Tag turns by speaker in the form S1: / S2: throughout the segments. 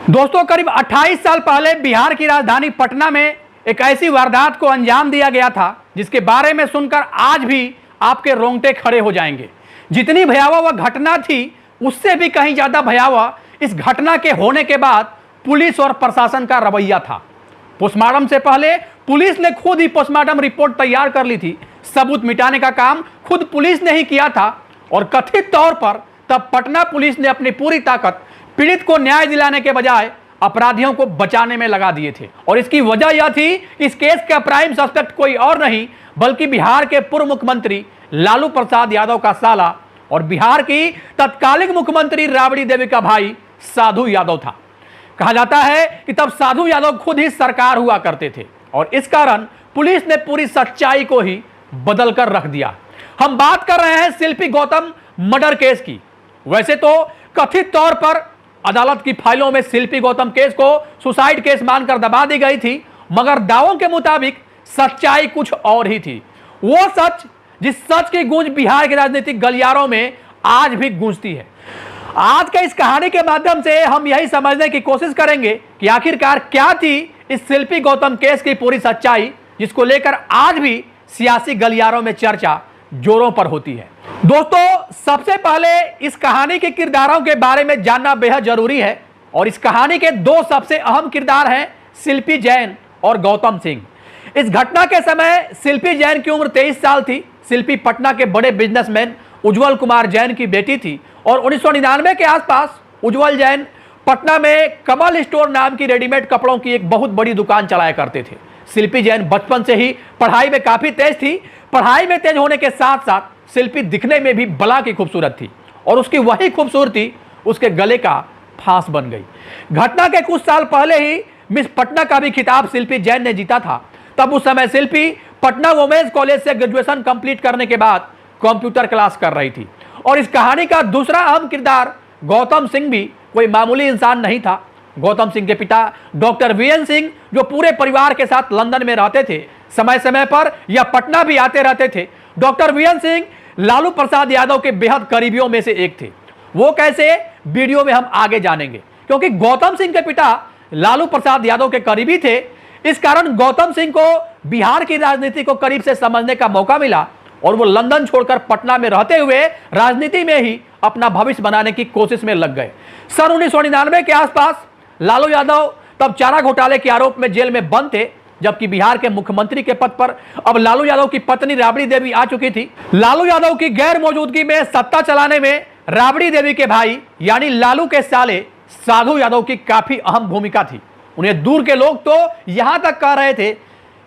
S1: दोस्तों, करीब 28 साल पहले बिहार की राजधानी पटना में एक ऐसी वारदात को अंजाम दिया गया था जिसके बारे में सुनकर आज भी आपके रोंगटे खड़े हो जाएंगे। जितनी भयावह वह घटना थी उससे भी कहीं ज्यादा भयावह इस घटना के होने के बाद पुलिस और प्रशासन का रवैया था। पोस्टमार्टम से पहले पुलिस ने खुद ही पोस्टमार्टम रिपोर्ट तैयार कर ली थी। सबूत मिटाने का काम खुद पुलिस ने ही किया था और कथित तौर पर तब पटना पुलिस ने अपनी पूरी ताकत पीड़ित को न्याय दिलाने के बजाय अपराधियों को बचाने में लगा दिए थे। और इसकी वजह यह थी कि इस केस का प्राइम सस्पेक्ट कोई और नहीं बल्कि बिहार के पूर्व मुख्यमंत्री लालू प्रसाद यादव का साला और बिहार की तत्कालीन मुख्यमंत्री राबड़ी देवी का भाई साधु यादव था। कहा जाता है कि तब साधु यादव खुद ही सरकार हुआ करते थे और इस कारण पुलिस ने पूरी सच्चाई को ही बदल कर रख दिया। हम बात कर रहे हैं शिल्पी गौतम मर्डर केस की। वैसे तो कथित तौर पर अदालत की फाइलों में शिल्पी गौतम केस को सुसाइड केस मानकर दबा दी गई थी, मगर दावों के मुताबिक सच्चाई कुछ और ही थी। वो सच जिस सच की गूंज बिहार के राजनीतिक गलियारों में आज भी गूंजती है। आज के इस कहानी के माध्यम से हम यही समझने की कोशिश करेंगे कि आखिरकार क्या थी इस शिल्पी गौतम केस की पूरी सच्चाई, जिसको लेकर आज भी सियासी गलियारों में चर्चा जोरों पर होती है। दोस्तों, सबसे पहले इस कहानी के किरदारों के बारे में जानना बेहद जरूरी है और इस कहानी के दो सबसे अहम किरदार हैं शिल्पी जैन और गौतम सिंह। इस घटना के समय शिल्पी जैन की उम्र 23 साल थी। शिल्पी पटना के बड़े बिजनेसमैन उज्जवल कुमार जैन की बेटी थी और 1999 के आसपास उज्जवल जैन पटना में कमल स्टोर नाम की रेडीमेड कपड़ों की एक बहुत बड़ी दुकान चलाया करते थे। शिल्पी जैन बचपन से ही पढ़ाई में काफी तेज थी। पढ़ाई में तेज होने के साथ साथ शिल्पी दिखने में भी बला की खूबसूरत थी और उसकी वही खूबसूरती उसके गले का फांस बन गई। घटना के कुछ साल पहले ही मिस पटना का भी खिताब शिल्पी जैन ने जीता था। तब उस समय शिल्पी पटना वुमेन्स कॉलेज से ग्रेजुएशन कंप्लीट करने के बाद कंप्यूटर क्लास कर रही थी। और इस कहानी का दूसरा अहम किरदार गौतम सिंह भी कोई मामूली इंसान नहीं था। गौतम सिंह के पिता डॉक्टर वीएन सिंह, जो पूरे परिवार के साथ लंदन में रहते थे, समय समय पर यह पटना भी आते रहते थे। डॉक्टर वीएन सिंह लालू प्रसाद यादव के बेहद करीबियों में से एक थे। वो कैसे, वीडियो में हम आगे जानेंगे। क्योंकि गौतम सिंह के पिता लालू प्रसाद यादव के करीबी थे, इस कारण गौतम सिंह को बिहार की राजनीति को करीब से समझने का मौका मिला और वो लंदन छोड़कर पटना में रहते हुए राजनीति में ही अपना भविष्य बनाने की कोशिश में लग गए। सन 1999 के आसपास लालू यादव तब चारा घोटाले के आरोप में जेल में बंद थे, जबकि बिहार के मुख्यमंत्री के पद पर अब लालू यादव की पत्नी राबड़ी देवी आ चुकी थी। लालू यादव की गैर मौजूदगी में सत्ता चलाने में राबड़ी देवी के भाई यानी लालू के साले साधु यादव की काफी अहम भूमिका थी। उन्हें दूर के लोग तो यहां तक कह रहे थे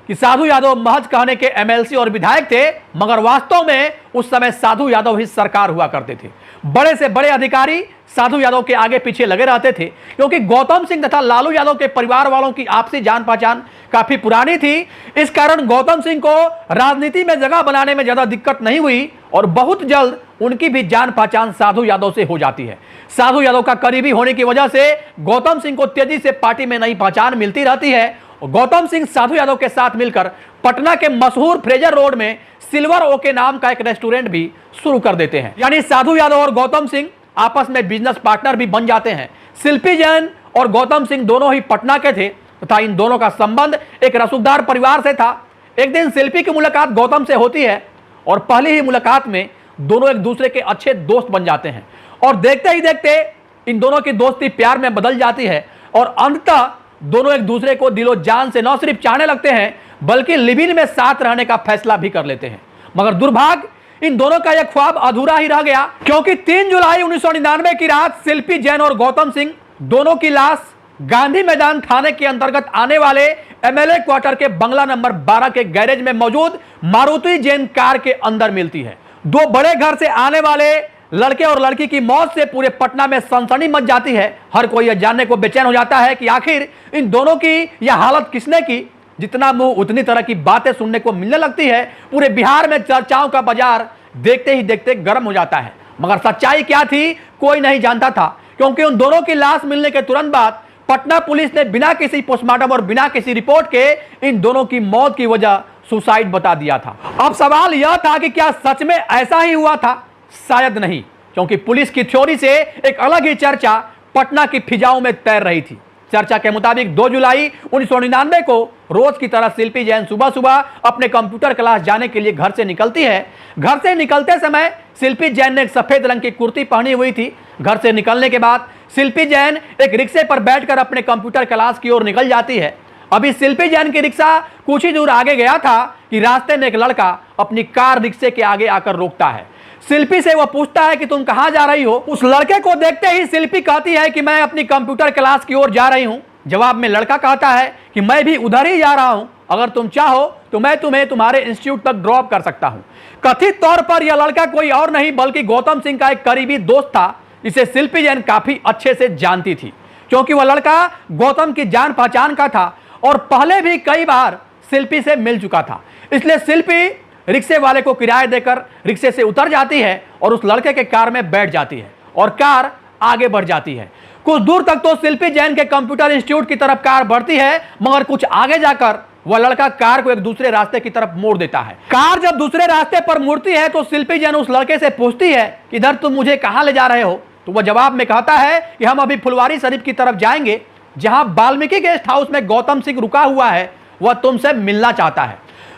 S1: कि साधु यादव महज कहने के एमएलसी और विधायक थे, मगर वास्तव में उस समय साधु यादव ही सरकार हुआ करते थे। बड़े से बड़े अधिकारी साधु यादव के आगे पीछे लगे रहते थे, क्योंकि गौतम सिंह तथा लालू यादव के परिवार वालों की आपसी जान पहचान काफी पुरानी थी। इस कारण गौतम सिंह को राजनीति में जगह बनाने में ज्यादा दिक्कत नहीं हुई और बहुत जल्द उनकी भी जान पहचान साधु यादव से हो जाती है। साधु यादव का करीबी होने की वजह से गौतम सिंह को तेजी से पार्टी में नई पहचान मिलती रहती है। गौतम सिंह साधु यादव के साथ मिलकर पटना के मशहूर फ्रेजर रोड में सिल्वर ओके नाम का एक रेस्टोरेंट भी शुरू कर देते हैं। यानी साधु यादव और गौतम सिंह आपस में बिजनेस पार्टनर भी बन जाते हैं। शिल्पी जैन और गौतम सिंह दोनों ही पटना के थे तथा इन दोनों का संबंध एक रसूखदार परिवार से था। एक दिन शिल्पी की मुलाकात गौतम से होती है और पहली ही मुलाकात में दोनों एक दूसरे के अच्छे दोस्त बन जाते हैं और देखते ही देखते इन दोनों की दोस्ती प्यार में बदल जाती है और अंततः दोनों एक दूसरे को दिलो जान से न सिर्फ चाहने लगते हैं बल्कि लिव इन में साथ रहने का फैसला भी कर लेते हैं। मगर दुर्भाग्य इन दोनों का यह ख्वाब अधूरा ही रह गया, क्योंकि 3 जुलाई 1999 की रात शिल्पी जैन और गौतम सिंह दोनों की लाश गांधी मैदान थाने के अंतर्गत आने वाले एमएलए क्वार्टर के बंगला नंबर 12 के गैरेज में मौजूद मारुति जैन कार के अंदर मिलती है। दो बड़े घर से आने वाले लड़के और लड़की की मौत से पूरे पटना में सनसनी मच जाती है। हर कोई यह जानने को बेचैन हो जाता है कि आखिर इन दोनों की यह हालत किसने की। जितना मुंह उतनी तरह की बातें सुनने को मिलने लगती है। पूरे बिहार में चर्चाओं का बाजार देखते ही देखते गर्म हो जाता है, मगर सच्चाई क्या थी कोई नहीं जानता था, क्योंकि उन दोनों की लाश मिलने के तुरंत बाद पटना पुलिस ने बिना किसी पोस्टमार्टम और बिना किसी रिपोर्ट के इन दोनों की मौत की वजह सुसाइड बता दिया था। अब सवाल यह था कि क्या सच में ऐसा ही हुआ था? शायद नहीं, क्योंकि पुलिस की थ्योरी से एक अलग ही चर्चा पटना की फिजाओं में तैर रही थी। चर्चा के मुताबिक 2 जुलाई 1999 को रोज की तरह शिल्पी जैन सुबह सुबह अपने कंप्यूटर क्लास जाने के लिए घर से निकलती है। घर से निकलते समय शिल्पी जैन ने एक सफेद रंग की कुर्ती पहनी हुई थी। घर से निकलने के बाद शिल्पी जैन एक रिक्शे पर बैठकर अपने कंप्यूटर क्लास की ओर निकल जाती है। अभी शिल्पी जैन की रिक्शा कुछ ही दूर आगे गया था कि रास्ते में एक लड़का अपनी कार रिक्शे के आगे आकर रोकता है। शिल्पी से वह पूछता है कि तुम कहां जा रही हो। उस लड़के को देखते ही शिल्पी कहती है कि मैं अपनी कंप्यूटर क्लास की ओर जा रही हूं। जवाब में लड़का कहता है कि मैं भी उधर ही जा रहा हूं, अगर तुम चाहो तो मैं तुम्हें तुम्हारे इंस्टीट्यूट तक ड्रॉप कर सकता हूं। कथित तौर पर यह लड़का कोई और नहीं बल्कि गौतम सिंह का एक करीबी दोस्त था, जिसे शिल्पी जैन काफी अच्छे से जानती थी, क्योंकि वह लड़का गौतम की जान पहचान का था और पहले भी कई बार शिल्पी से मिल चुका था। इसलिए शिल्पी रिक्शे वाले को किराया देकर रिक्शे से उतर जाती है और उस लड़के के कार में बैठ जाती है और कार आगे बढ़ जाती है। कुछ दूर तक तो शिल्पी जैन के कंप्यूटर इंस्टीट्यूट की तरफ कार बढ़ती है, मगर कुछ आगे जाकर वह लड़का कार को एक दूसरे रास्ते की तरफ मोड़ देता है। कार जब दूसरे रास्ते पर मुड़ती है तो शिल्पी जैन उस लड़के से पूछती है कि इधर तुम मुझे कहां ले जा रहे हो। तो वह जवाब में कहता है कि हम अभी फुलवारी शरीफ की तरफ जाएंगे, जहां वाल्मीकि गेस्ट हाउस में गौतम सिंह रुका हुआ है, वह तुमसे मिलना चाहता है।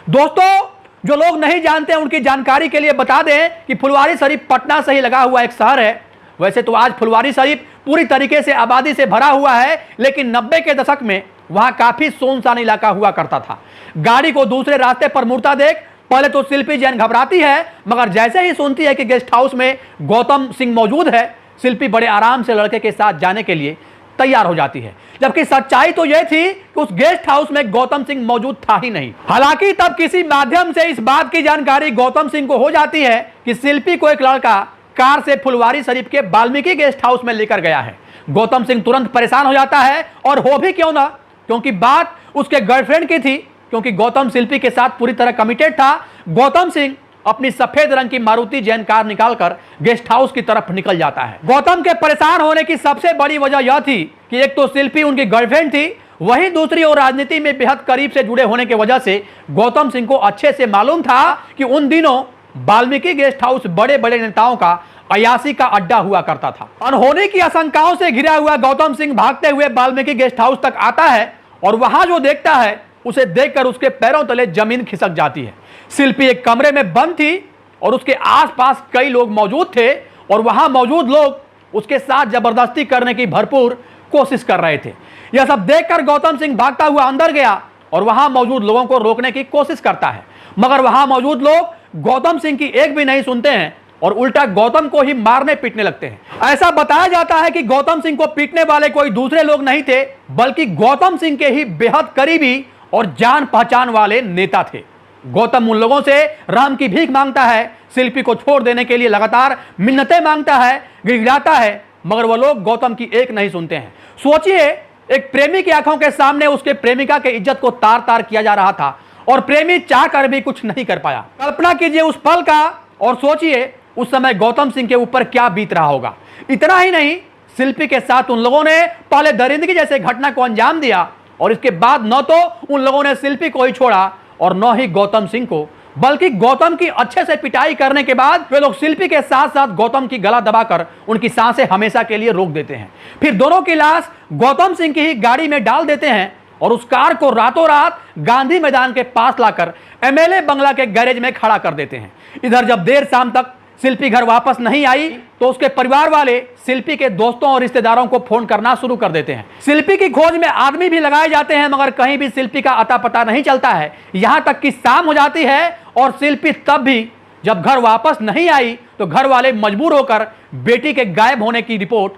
S1: दोस्तों, जो लोग नहीं जानते हैं उनकी जानकारी के लिए बता दें कि फुलवारी शरीफ पटना से ही लगा हुआ एक शहर है। वैसे तो आज फुलवारी शरीफ पूरी तरीके से आबादी से भरा हुआ है, लेकिन 90 के दशक में वहां काफी सुनसान इलाका हुआ करता था। गाड़ी को दूसरे रास्ते पर मुड़ता देख पहले तो शिल्पी जैन घबराती है, मगर जैसे ही सुनती है कि गेस्ट हाउस में गौतम सिंह मौजूद है, शिल्पी बड़े आराम से लड़के के साथ जाने के लिए तैयार हो जाती है। जबकि सच्चाई तो यह थी कि उस गेस्ट हाउस में गौतम सिंह मौजूद था ही नहीं। हालांकि तब किसी माध्यम से इस बात की जानकारी गौतम सिंह को हो जाती है कि शिल्पी को एक लड़का कार से फुलवारी शरीफ के वाल्मीकि गेस्ट हाउस में लेकर गया है। गौतम सिंह तुरंत परेशान हो जाता है, और हो भी क्यों ना, क्योंकि बात उसके गर्लफ्रेंड की थी। क्योंकि गौतम शिल्पी के साथ पूरी तरह कमिटेड था, गौतम सिंह अपनी सफेद रंग की मारुति जैन कार निकालकर गेस्ट हाउस की तरफ निकल जाता है। गौतम के परेशान होने की सबसे बड़ी वजह यह थी कि एक तो शिल्पी उनकी गर्लफ्रेंड थी, वहीं दूसरी ओर राजनीति में बेहद करीब से जुड़े होने की वजह से गौतम सिंह को अच्छे से मालूम था कि उन दिनों वाल्मीकि गेस्ट हाउस बड़े बड़े नेताओं का अयासी का अड्डा हुआ करता था। अनहोनी की आशंकाओं से घिरा हुआ गौतम सिंह भागते हुए वाल्मीकि गेस्ट हाउस तक आता है, और वहां जो देखता है उसे देखकर उसके पैरों तले जमीन खिसक जाती है। शिल्पी एक कमरे में बंद थी और उसके आसपास कई लोग मौजूद थे, और वहां मौजूद लोग उसके साथ जबरदस्ती करने की भरपूर कोशिश कर रहे थे। यह सब देखकर गौतम सिंह भागता हुआ अंदर गया और वहां मौजूद लोगों को रोकने की कोशिश करता है, मगर वहां मौजूद लोग गौतम सिंह की एक भी नहीं सुनते हैं और उल्टा गौतम को ही मारने पीटने लगते हैं। ऐसा बताया जाता है कि गौतम सिंह को पीटने वाले कोई दूसरे लोग नहीं थे, बल्कि गौतम सिंह के ही बेहद करीबी और जान पहचान वाले नेता थे। गौतम उन लोगों से राम की भीख मांगता है, शिल्पी को छोड़ देने के लिए लगातार मिन्नतें मांगता है, गिड़गिड़ाता है, मगर वह लोग गौतम की एक नहीं सुनते हैं। सोचिए, एक प्रेमी की आंखों के सामने उसके प्रेमिका के इज्जत को तार तार किया जा रहा था और प्रेमी चाहकर भी कुछ नहीं कर पाया। कल्पना कीजिए उस पल का, और सोचिए उस समय गौतम सिंह के ऊपर क्या बीत रहा होगा। इतना ही नहीं, शिल्पी के साथ उन लोगों ने पहले दरिंदगी जैसे घटना को अंजाम दिया, और इसके बाद न तो उन लोगों ने शिल्पी को ही छोड़ा और न ही गौतम सिंह को, बल्कि गौतम की अच्छे से पिटाई करने के बाद वे लोग शिल्पी के साथ साथ गौतम की गला दबाकर उनकी सांसें हमेशा के लिए रोक देते हैं। फिर दोनों की लाश गौतम सिंह की ही गाड़ी में डाल देते हैं और उस कार को रातों रात गांधी मैदान के पास लाकर एमएलए बंगला के गैरेज में खड़ा कर देते हैं। इधर जब देर शाम तक शिल्पी घर वापस नहीं आई तो उसके परिवार वाले शिल्पी के दोस्तों और रिश्तेदारों को फोन करना शुरू कर देते हैं। शिल्पी की खोज में आदमी भी लगाए जाते हैं, मगर कहीं भी शिल्पी का अता पता नहीं चलता है। यहां तक कि शाम हो जाती है और शिल्पी तब भी जब घर वापस नहीं आई तो घर वाले मजबूर होकर बेटी के गायब होने की रिपोर्ट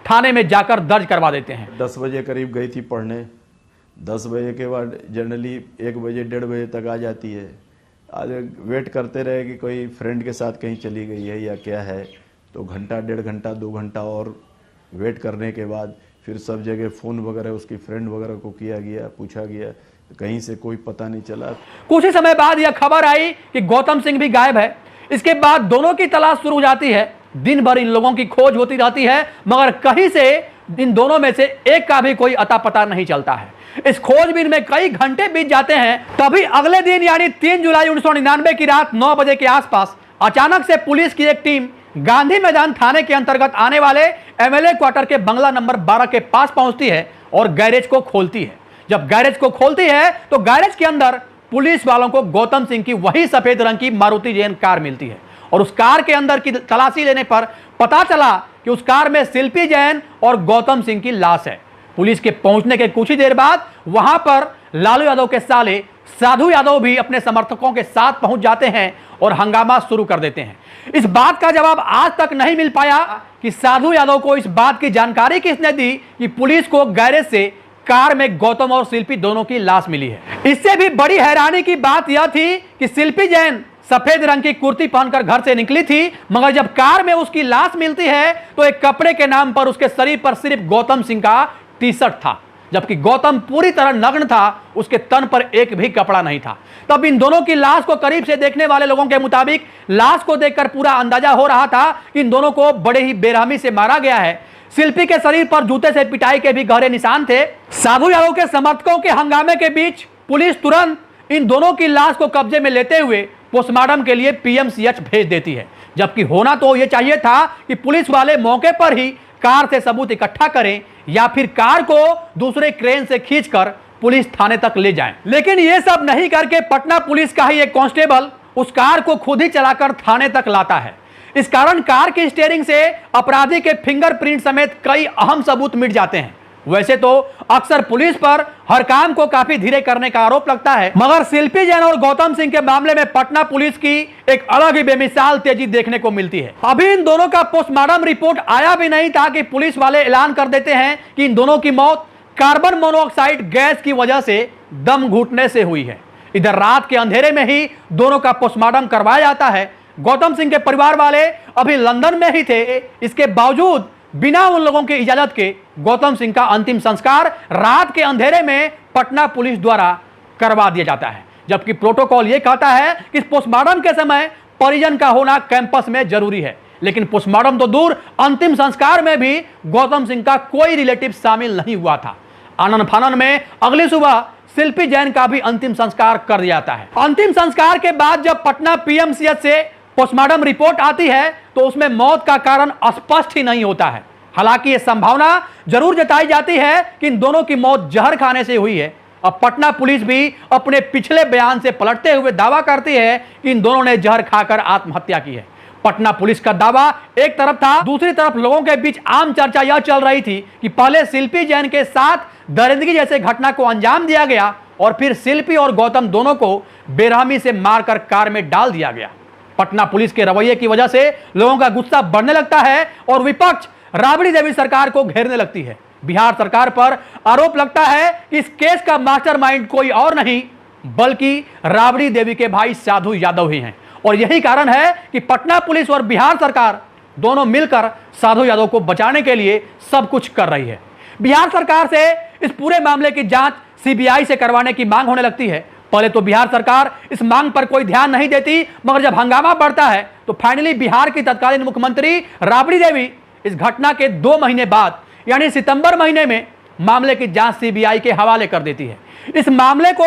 S1: थाने में जाकर दर्ज करवा देते हैं।
S2: 10 बजे करीब गई थी पढ़ने, 10 बजे के बाद जनरली 1 बजे 1:30 बजे तक आ जाती है। आज वेट करते रहे कि कोई फ्रेंड के साथ कहीं चली गई है या क्या है, तो घंटा 1.5 घंटा 2 घंटा और वेट करने के बाद फिर सब जगह फ़ोन वगैरह उसकी फ्रेंड वगैरह को किया गया, पूछा गया, कहीं से कोई पता नहीं चला।
S1: कुछ ही समय बाद यह खबर आई कि गौतम सिंह भी गायब है। इसके बाद दोनों की तलाश शुरू हो जाती है। दिन भर इन लोगों की खोज होती रहती है, मगर कहीं से इन दोनों में से एक का भी कोई अता पता नहीं चलता है। इस खोजबीन में कई घंटे बीत जाते हैं। तभी अगले दिन यानी 3 जुलाई 1999 की रात 9 बजे के आसपास अचानक से पुलिस की एक टीम गांधी मैदान थाने के अंतर्गत आने वाले एमएलए क्वार्टर के बंगला नंबर 12 के पास पहुंचती है और गैरेज को खोलती है। जब गैरेज को खोलती है तो गैरेज के अंदर पुलिस वालों को गौतम सिंह की वही सफेद रंग की मारुति जैन कार मिलती है और उस कार के अंदर की तलाशी लेने पर पता चला कि उस कार में शिल्पी जैन और गौतम सिंह की लाश है। पुलिस के पहुंचने के कुछ ही देर बाद वहां पर लालू यादव के साले साधु यादव भी अपने समर्थकों के साथ पहुंच जाते हैं और हंगामा शुरू कर देते हैं। इस बात का जवाब आज तक नहीं मिल पाया कि साधु यादव को इस बात की जानकारी किसने दी कि पुलिस को गैरेज से कार में गौतम और शिल्पी दोनों की लाश मिली है। इससे भी बड़ी हैरानी की बात यह थी कि शिल्पी जैन सफेद रंग की कुर्ती पहनकर घर से निकली थी, मगर जब कार में उसकी लाश मिलती है तो एक कपड़े के नाम पर उसके शरीर पर सिर्फ गौतम सिंह का टी शर्ट था, जबकि गौतम पूरी तरह नग्न था, उसके तन पर एक भी कपड़ा नहीं था। तब इन दोनों की लाश को करीब से देखने वाले लोगों के मुताबिक लाश को देखकर पूरा अंदाजा हो रहा था कि इन दोनों को बड़े ही बेरहमी से मारा गया है। शिल्पी के शरीर पर जूते से पिटाई के भी गहरे निशान थे। साधु यादव के समर्थकों के हंगामे के बीच पुलिस तुरंत इन दोनों की लाश को कब्जे में लेते हुए पोस्टमार्टम के लिए पीएमसीएच भेज देती है, जबकि होना तो यह चाहिए था कि पुलिस वाले मौके पर ही कार से सबूत इकट्ठा करें या फिर कार को दूसरे क्रेन से खींचकर पुलिस थाने तक ले जाएं। लेकिन यह सब नहीं करके पटना पुलिस का ही एक कांस्टेबल उस कार को खुद ही चलाकर थाने तक लाता है। इस कारण कार की स्टीयरिंग से अपराधी के फिंगरप्रिंट समेत कई अहम सबूत मिट जाते हैं। वैसे तो अक्सर पुलिस पर हर काम को काफी धीरे करने का आरोप लगता है, मगर शिल्पी जैन और गौतम सिंह के मामले में पटना पुलिस की एक अलग ही बेमिसाल तेजी देखने को मिलती है। अभी इन दोनों का पोस्टमार्टम रिपोर्ट आया भी नहीं था कि पुलिस वाले ऐलान कर देते हैं कि इन दोनों की मौत कार्बन मोनोऑक्साइड गैस की वजह से दम घुटने से हुई है। इधर रात के अंधेरे में ही दोनों का पोस्टमार्टम करवाया जाता है। गौतम सिंह के परिवार वाले अभी लंदन में ही थे, इसके बावजूद बिना उन लोगों की इजाजत के गौतम सिंह का अंतिम संस्कार रात के अंधेरे में पटना पुलिस द्वारा करवा दिया जाता है, जबकि प्रोटोकॉल यह कहता है कि पोस्टमार्टम के समय परिजन का होना कैंपस में जरूरी है। लेकिन पोस्टमार्टम तो दूर, अंतिम संस्कार में भी गौतम सिंह का कोई रिलेटिव शामिल नहीं हुआ था। आनन फानन में अगली सुबह शिल्पी जैन का भी अंतिम संस्कार कर दिया जाता है। अंतिम संस्कार के बाद जब पटना पीएमसीएच से पोस्टमार्टम रिपोर्ट आती है तो उसमें मौत का कारण स्पष्ट ही नहीं होता है। हालांकि यह संभावना जरूर जताई जाती है कि इन दोनों की मौत जहर खाने से हुई है। अब पटना पुलिस भी अपने पिछले बयान से पलटते हुए दावा करती है कि इन दोनों ने जहर खाकर आत्महत्या की है। पटना पुलिस का दावा एक तरफ था, दूसरी तरफ लोगों के बीच आम चर्चा यह चल रही थी कि पहले शिल्पी जैन के साथ दरिंदगी जैसे घटना को अंजाम दिया गया और फिर शिल्पी और गौतम दोनों को बेरहमी से मारकर कार में डाल दिया गया। पटना पुलिस के रवैये की वजह से लोगों का गुस्सा बढ़ने लगता है और विपक्ष राबड़ी देवी सरकार को घेरने लगती है। बिहार सरकार पर आरोप लगता है कि इस केस का मास्टरमाइंड कोई और नहीं बल्कि राबड़ी देवी के भाई साधु यादव ही हैं और यही कारण है कि पटना पुलिस और बिहार सरकार दोनों मिलकर साधु यादव को बचाने के लिए सब कुछ कर रही है। बिहार सरकार से इस पूरे मामले की जांच सीबीआई से करवाने की मांग होने लगती है। पहले तो बिहार सरकार इस मांग पर कोई ध्यान नहीं देती, मगर जब हंगामा बढ़ता है तो फाइनली बिहार की तत्कालीन मुख्यमंत्री राबड़ी देवी इस घटना के 2 महीने बाद यानी सितंबर महीने में मामले की जांच सीबीआई के हवाले कर देती है। इस मामले को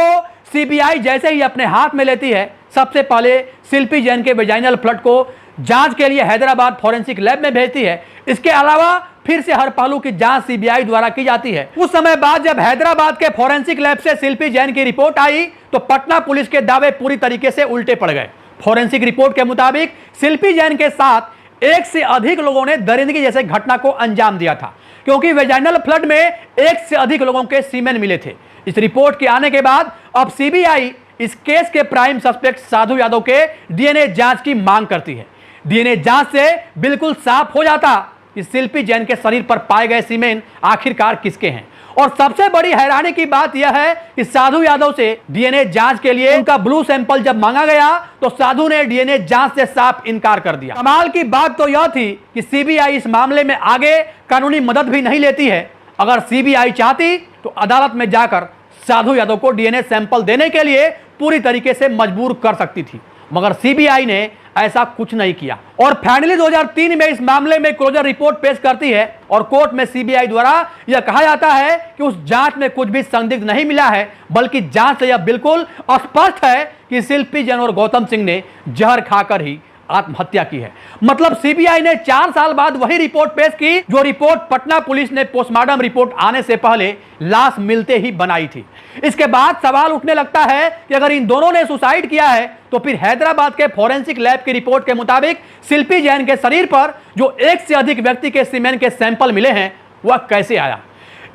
S1: सीबीआई जैसे ही अपने हाथ में लेती है, सबसे पहले शिल्पी जैन के वेजाइनल फ्लड को जांच के लिए हैदराबाद फॉरेंसिक लैब में भेजती है। इसके अलावा फिर से हर पहलू की जांच सीबीआई द्वारा की जाती है। कुछ समय बाद जब हैदराबाद के फॉरेंसिक लैब से शिल्पी जैन की रिपोर्ट आई तो पटना पुलिस के दावे पूरी तरीके से उल्टे पड़ गए। फॉरेंसिक रिपोर्ट के मुताबिक शिल्पी जैन के साथ 1 से अधिक लोगों ने दरिंदगी जैसे घटना को अंजाम दिया था, क्योंकि वेजाइनल फ्लड में 1 से अधिक लोगों के सीमेन मिले थे। इस रिपोर्ट के आने के बाद अब सीबीआई इस केस के प्राइम सस्पेक्ट साधु यादव के डीएनए जांच की मांग करती है। डीएनए जांच से बिल्कुल साफ हो जाता कि शिल्पी जैन के शरीर पर पाए गए सीमेन आखिरकार किसके हैं। और सबसे बड़ी हैरानी की बात यह है कि साधु यादव से डीएनए जांच के लिए उनका ब्लू सैंपल जब मांगा गया तो साधु ने डीएनए जांच से साफ इनकार कर दिया। कमाल की बात तो यह थी कि सीबीआई इस मामले में आगे कानूनी मदद भी नहीं लेती है। अगर सीबीआई चाहती तो अदालत में जाकर साधु यादव को डीएनए सैंपल देने के लिए पूरी तरीके से मजबूर कर सकती थी, मगर सीबीआई ने ऐसा कुछ नहीं किया और फाइनली 2003 में इस मामले में क्लोजर रिपोर्ट पेश करती है और कोर्ट में सीबीआई द्वारा यह कहा जाता है कि उस जांच में कुछ भी संदिग्ध नहीं मिला है, बल्कि जांच से यह बिल्कुल स्पष्ट है कि शिल्पी जैन और गौतम सिंह ने जहर खाकर ही आत्महत्या की है। मतलब सीबीआई ने 4 साल बाद वही रिपोर्ट पेश की जो रिपोर्ट पटना पुलिस ने पोस्टमार्टम रिपोर्ट आने से पहले लाश मिलते ही बनाई थी। इसके बाद सवाल उठने लगता है कि अगर इन दोनों ने सुसाइड किया है तो फिर हैदराबाद के फोरेंसिक लैब की रिपोर्ट के मुताबिक शिल्पी जैन के शरीर पर जो 1 से अधिक व्यक्ति के सीमेन के सैंपल मिले हैं वह कैसे आया।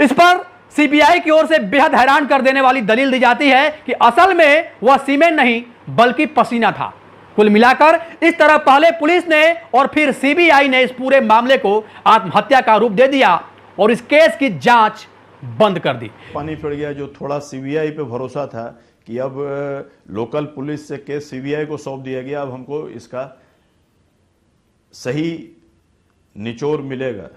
S1: इस पर सीबीआई की ओर से बेहद हैरान कर देने वाली दलील दी जाती है कि असल में वह सीमेन नहीं बल्कि पसीना था। कुल मिलाकर इस तरह पहले पुलिस ने और फिर सीबीआई ने इस पूरे मामले को आत्महत्या का रूप दे दिया और इस केस की जांच बंद कर दी।
S2: पानी पड़ गया। जो थोड़ा सीबीआई पे भरोसा था कि अब लोकल पुलिस से केस सीबीआई को सौंप दिया गया, अब हमको इसका सही निचोड़ मिलेगा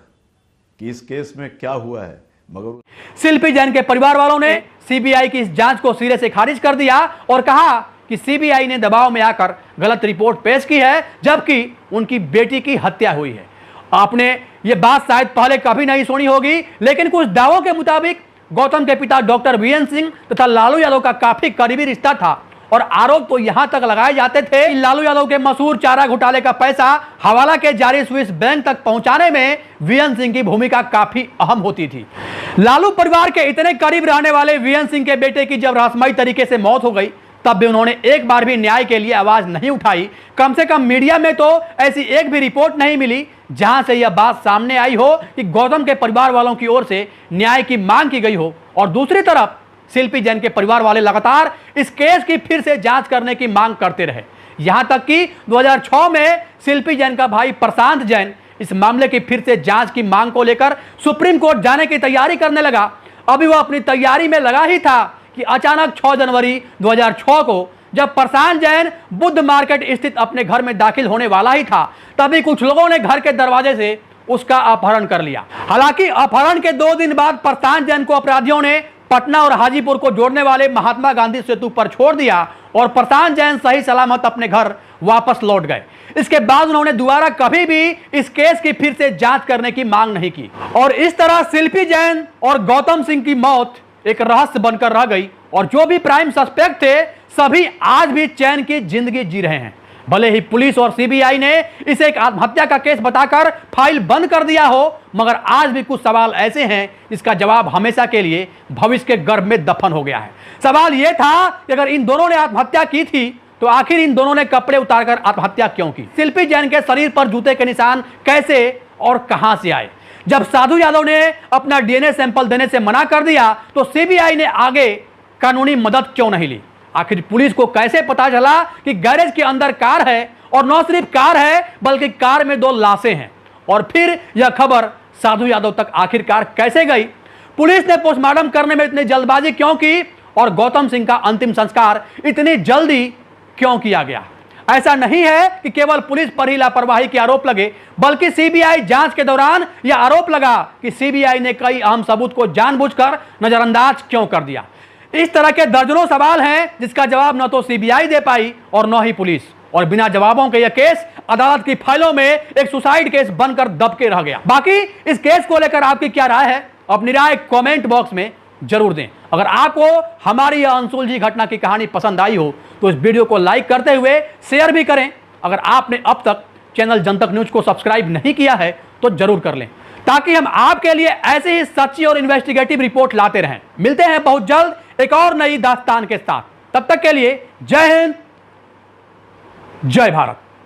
S2: कि इस केस में क्या हुआ है। मगर
S1: शिल्पी जैन के परिवार वालों ने सीबीआई की इस जांच को सिरे से खारिज कर दिया और कहा कि सीबीआई ने दबाव में आकर गलत रिपोर्ट पेश की है, जबकि उनकी बेटी की हत्या हुई है। आपने ये बात शायद पहले कभी नहीं सुनी होगी, लेकिन कुछ दावों के मुताबिक गौतम के पिता डॉक्टर वीएन सिंह तथा लालू यादव का काफी करीबी रिश्ता था और आरोप तो यहां तक लगाए जाते थे कि लालू यादव के मशहूर चारा घोटाले का पैसा हवाला के जारी स्विस बैंक तक पहुंचाने में वीएन सिंह की भूमिका काफी अहम होती थी। लालू परिवार के इतने करीब रहने वाले वीएन सिंह के बेटे की जब रहस्यमयी तरीके से मौत हो गई तब भी उन्होंने एक बार भी न्याय के लिए आवाज नहीं उठाई। कम से कम मीडिया में तो ऐसी एक भी रिपोर्ट नहीं मिली जहां से यह बात सामने आई हो कि गौतम के परिवार वालों की ओर से न्याय की मांग की गई हो। और दूसरी तरफ शिल्पी जैन के परिवार वाले लगातार इस केस की फिर से जांच करने की मांग करते रहे। यहां तक कि 2006 में शिल्पी जैन का भाई प्रशांत जैन इस मामले की फिर से जांच की मांग को लेकर सुप्रीम कोर्ट जाने की तैयारी करने लगा। अभी वह अपनी तैयारी में लगा ही था कि अचानक 6 जनवरी 2006 को जब प्रशांत जैन बुद्ध मार्केट स्थित अपने घर में दाखिल होने वाला ही था, तभी कुछ लोगों ने घर के दरवाजे से उसका अपहरण कर लिया। हालांकि अपहरण के 2 दिन बाद प्रशांत जैन को अपराधियों ने पटना और हाजीपुर को जोड़ने वाले महात्मा गांधी सेतु पर छोड़ दिया और प्रशांत जैन सही सलामत अपने घर वापस लौट गए। इसके बाद उन्होंने दोबारा कभी भी इस केस की फिर से जांच करने की मांग नहीं की और इस तरह शिल्पी जैन और गौतम सिंह की मौत एक रहस्य बनकर रह गई और जो भी प्राइम सस्पेक्ट थे सभी आज भी चैन की जिंदगी जी रहे हैं। भले ही पुलिस और सीबीआई ने इसे एक आत्महत्या का केस बताकर फाइल बंद कर दिया हो, मगर आज भी कुछ सवाल ऐसे हैं जिसका जवाब हमेशा के लिए भविष्य के गर्भ में दफन हो गया है। सवाल यह था कि अगर इन दोनों ने आत्महत्या की थी तो आखिर इन दोनों ने कपड़े उतारकर आत्महत्या क्यों की। शिल्पी जैन के शरीर पर जूते के निशान कैसे और कहां से आए। जब साधु यादव ने अपना डीएनए सैंपल देने से मना कर दिया तो सीबीआई ने आगे कानूनी मदद क्यों नहीं ली। आखिर पुलिस को कैसे पता चला कि गैरेज के अंदर कार है और न सिर्फ कार है बल्कि कार में 2 लाशें हैं। और फिर यह खबर साधु यादव तक आखिरकार कैसे गई। पुलिस ने पोस्टमार्टम करने में इतनी जल्दबाजी क्यों की और गौतम सिंह का अंतिम संस्कार इतनी जल्दी क्यों किया गया। ऐसा नहीं है कि केवल पुलिस पर ही लापरवाही के आरोप लगे, बल्कि सीबीआई जांच के दौरान यह आरोप लगा कि सीबीआई ने कई अहम सबूत को जानबूझकर नजरअंदाज क्यों कर दिया। इस तरह के दर्जनों सवाल हैं जिसका जवाब न तो सीबीआई दे पाई और न ही पुलिस, और बिना जवाबों के यह केस अदालत की फाइलों में एक सुसाइड केस बनकर दब के रह गया। बाकी इस केस को लेकर आपकी क्या राय है, अपनी राय कमेंट बॉक्स में जरूर दें। अगर आपको हमारी यह अनसुलझी घटना की कहानी पसंद आई हो तो इस वीडियो को लाइक करते हुए शेयर भी करें। अगर आपने अब तक चैनल जनतक न्यूज को सब्सक्राइब नहीं किया है तो जरूर कर लें, ताकि हम आपके लिए ऐसे ही सच्ची और इन्वेस्टिगेटिव रिपोर्ट लाते रहें। मिलते हैं बहुत जल्द एक और नई दास्तान के साथ। तब तक के लिए जय हिंद, जय भारत।